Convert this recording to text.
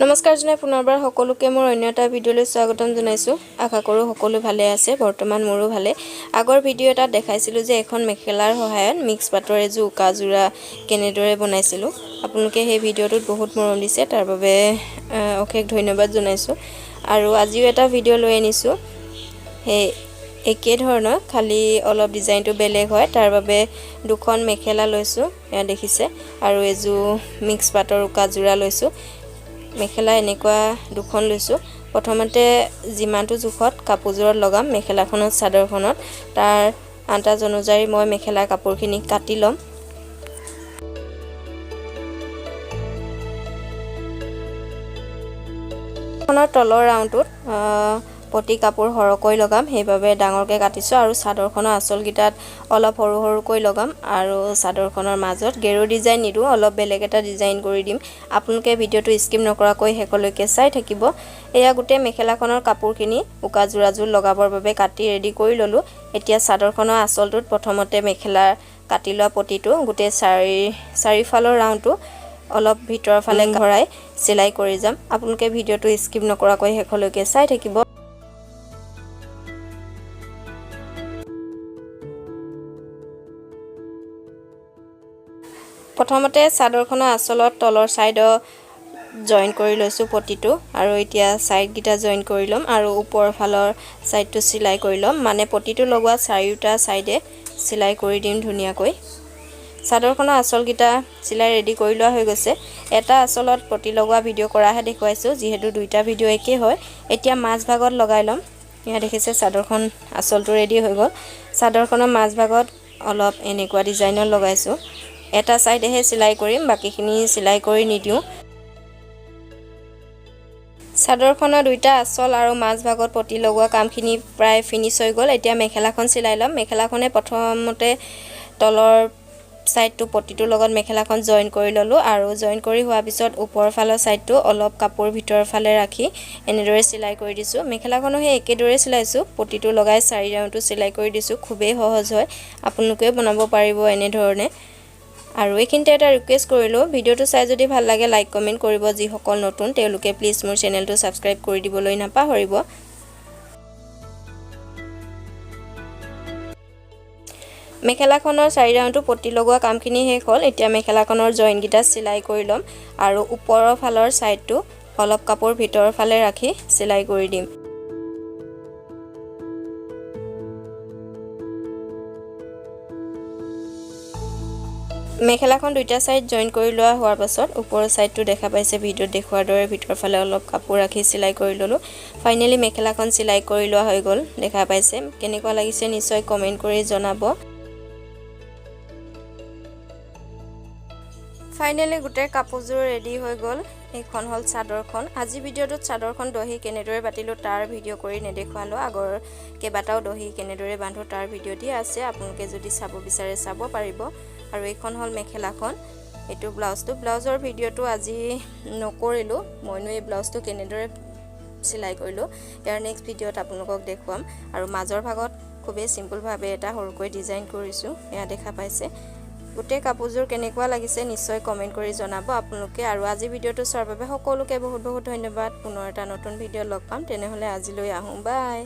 নমস্কাৰ জনাই পুনৰবাৰ সকলোকে মোৰ অন্য এটা ভিডিঅ'লৈ স্বাগতম জনাইছো। আশা কৰোঁ সকলো ভালে আছে। বৰ্তমান মোৰো ভালে। আগৰ ভিডিঅ' এটা দেখাইছিলোঁ যে এখন মেখেলাৰ সহায়ত মিক্স পাটৰ এযোৰ উকাযোৰা কেনেদৰে বনাইছিলোঁ। আপোনালোকে সেই ভিডিঅ'টোত বহুত মৰম দিছে, তাৰ বাবে অশেষ ধন্যবাদ জনাইছোঁ। আৰু আজিও এটা ভিডিঅ' লৈ আনিছোঁ। সেই একে ধৰণৰ, খালি অলপ ডিজাইনটো বেলেগ হয়। তাৰ বাবে দুখন মেখেলা লৈছোঁ, এয়া দেখিছে, আৰু এযোৰ মিক্স পাটৰ উকাযোৰা লৈছোঁ। মেখেলা এনেকুৱা দুখন লৈছোঁ। প্ৰথমতে যিমানটো জোখত কাপোৰযোৰত লগাম মেখেলাখনত চাদৰখনত, তাৰ আন্দাজ অনুযায়ী মই মেখেলা কাপোৰখিনি কাটি ল'ম। খনৰ তলৰ ৰাউণ্ডটোত পটি কাপোৰ সৰহকৈ লগাম, সেইবাবে ডাঙৰকৈ কাটিছোঁ। আৰু চাদৰখনৰ আঁচলকেইটাত অলপ সৰু সৰুকৈ লগাম, আৰু চাদৰখনৰ মাজত গেৰু ডিজাইন নিদিওঁ, অলপ বেলেগ এটা ডিজাইন কৰি দিম। আপোনালোকে ভিডিঅ'টো স্কিপ নকৰাকৈ শেষলৈকে চাই থাকিব। এয়া গোটেই মেখেলাখনৰ কাপোৰখিনি উকাযোৰাযোৰ লগাবৰ বাবে কাটি ৰেডি কৰি ল'লোঁ। এতিয়া চাদৰখনৰ আঁচলটোত প্ৰথমতে মেখেলাৰ কাটি লোৱা পটিটো গোটেই চাৰিওফালৰ ৰাউণ্ডটো অলপ ভিতৰৰ ফালে ভৰাই চিলাই কৰি যাম। আপোনালোকে ভিডিঅ'টো স্কিপ নকৰাকৈ শেষলৈকে চাই থাকিব। প্ৰথমতে চাদৰখনৰ আঁচলত তলৰ ছাইডৰ জইন কৰি লৈছোঁ পটিটো, আৰু এতিয়া ছাইডকেইটা জইন কৰি ল'ম, আৰু ওপৰৰ ফালৰ ছাইডটো চিলাই কৰি ল'ম। মানে পটিটো লগোৱা চাৰিওটা ছাইডে চিলাই কৰি দিম ধুনীয়াকৈ। চাদৰখনৰ আঁচলকেইটা চিলাই ৰেডি কৰি লোৱা হৈ গৈছে। এটা আঁচলত পটি লগোৱা ভিডিঅ' কৰাহে দেখুৱাইছোঁ, যিহেতু দুইটা ভিডিঅ' একেই হয়। এতিয়া মাজভাগত লগাই ল'ম। এয়া দেখিছে চাদৰখন আঁচলটো ৰেডি হৈ গ'ল। চাদৰখনৰ মাজভাগত অলপ এনেকুৱা ডিজাইনত লগাইছোঁ। এটা ছাইডেহে চিলাই কৰিম, বাকীখিনি চিলাই কৰি নিদিওঁ। চাদৰখনৰ দুইটা আঁচল আৰু মাজভাগত পটি লগোৱা কামখিনি প্ৰায় ফিনিছ হৈ গ'ল। এতিয়া মেখেলাখন চিলাই ল'ম। মেখেলাখনে প্ৰথমতে তলৰ ছাইডটো পটিটোৰ লগত মেখেলাখন জইন কৰি ল'লোঁ, আৰু জইন কৰি হোৱাৰ পিছত ওপৰৰ ফালৰ ছাইডটো অলপ কাপোৰ ভিতৰৰ ফালে ৰাখি এনেদৰে চিলাই কৰি দিছোঁ। মেখেলাখনো সেই একেদৰে চিলাইছোঁ, পটিটো লগাই 4 ৰাউণ্ডটো চিলাই কৰি দিছোঁ। খুবেই সহজ হয়, আপোনালোকেও বনাব পাৰিব এনেধৰণে। আৰু এইখিনিতে এটা ৰিকুৱেষ্ট কৰিলোঁ, ভিডিঅ'টো চাই যদি ভাল লাগে লাইক কমেণ্ট কৰিব। যিসকল নতুন তেওঁলোকে প্লিজ মোৰ চেনেলটো ছাবস্ক্ৰাইব কৰি দিবলৈ নাপাহৰিব। মেখেলাখনৰ 4 ৰাউণ্ডটো পটি লগোৱা কামখিনি শেষ হ'ল। এতিয়া মেখেলাখনৰ জইনকেইটা চিলাই কৰি ল'ম, আৰু ওপৰৰ ফালৰ ছাইডটো অলপ কাপোৰ ভিতৰৰ ফালে ৰাখি চিলাই কৰি দিম। মেখেলাখন দুইটা ছাইড জইন কৰি লোৱা হোৱাৰ পাছত ওপৰৰ ছাইডটো দেখা পাইছে ভিডিঅ'ত দেখুৱাৰ দৰে ভিতৰৰ ফালে অলপ কাপোৰ ৰাখি চিলাই কৰি ল'লোঁ। ফাইনেলি মেখেলাখন চিলাই কৰি লোৱা হৈ গ'ল, দেখা পাইছে। কেনেকুৱা লাগিছে নিশ্চয় কমেণ্ট কৰি জনাব। ফাইনেলি গোটেই কাপোৰযোৰ ৰেডি হৈ গ'ল। এইখন হ'ল চাদৰখন। আজি ভিডিঅ'টোত চাদৰখন দহি কেনেদৰে বাতিলোঁ তাৰ ভিডিঅ' কৰি নেদেখুৱালোঁ। আগৰ কেইবাটাও দহি কেনেদৰে বান্ধো তাৰ ভিডিঅ' দিয়া আছে, আপোনালোকে যদি চাব বিচাৰে চাব পাৰিব। আৰু এইখন হ'ল মেখেলাখন, এইটো ব্লাউজটো। ব্লাউজৰ ভিডিঅ'টো আজি নকৰিলোঁ, মইনো এই ব্লাউজটো কেনেদৰে চিলাই কৰিলোঁ ইয়াৰ নেক্সট ভিডিঅ'ত আপোনালোকক দেখুৱাম। আৰু মাজৰ ভাগত খুবেই চিম্পুলভাৱে এটা সৰুকৈ ডিজাইন কৰিছোঁ, এয়া দেখা পাইছে। গোটেই কাপোৰযোৰ কেনেকুৱা লাগিছে নিশ্চয় কমেণ্ট কৰি জনাব আপোনালোকে। আৰু আজি ভিডিঅ'টো চোৱাৰ বাবে সকলোকে বহুত বহুত ধন্যবাদ। পুনৰ এটা নতুন ভিডিঅ' লগ পাম, তেনেহ'লে আজিলৈ আহোঁ, বাই।